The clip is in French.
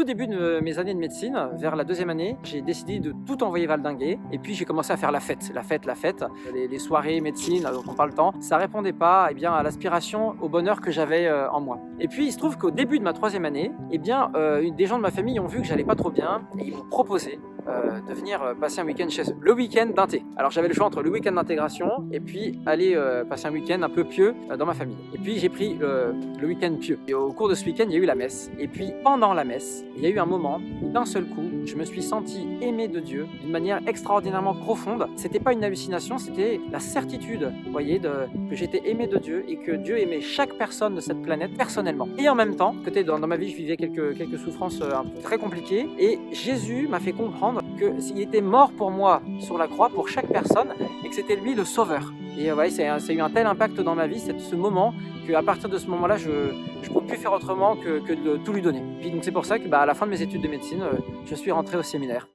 début de mes années de médecine, vers la deuxième année, j'ai décidé de tout envoyer valdinguer. Et puis j'ai commencé à faire la fête. Les soirées médecine dont on parle tant, ça répondait pas à l'aspiration, au bonheur que j'avais en moi. Et puis il se trouve qu'au début de ma troisième année, des gens de ma famille ont vu que j'allais pas trop bien et ils m'ont proposé de venir passer un week-end chez eux. Le week-end d'inté. Alors j'avais le choix entre le week-end d'intégration et puis aller passer un week-end un peu pieux dans ma famille. Et puis j'ai pris le week-end pieux. Et au cours de ce week-end, il y a eu la messe. Et puis pendant la messe, il y a eu un moment où d'un seul coup, je me suis senti aimé de Dieu d'une manière extraordinairement profonde. C'était pas une hallucination, c'était la certitude, vous voyez, que j'étais aimé de Dieu et que Dieu aimait chaque personne de cette planète personnellement. Et en même temps, dans ma vie, je vivais quelques souffrances très compliquées et Jésus m'a fait comprendre que s'il était mort pour moi sur la croix, pour chaque personne, et que c'était lui le sauveur. Et ça a eu un tel impact dans ma vie, ce moment, qu'à partir de ce moment-là, je ne peux plus faire autrement que de tout lui donner. Puis donc c'est pour ça que à la fin de mes études de médecine, je suis rentré au séminaire.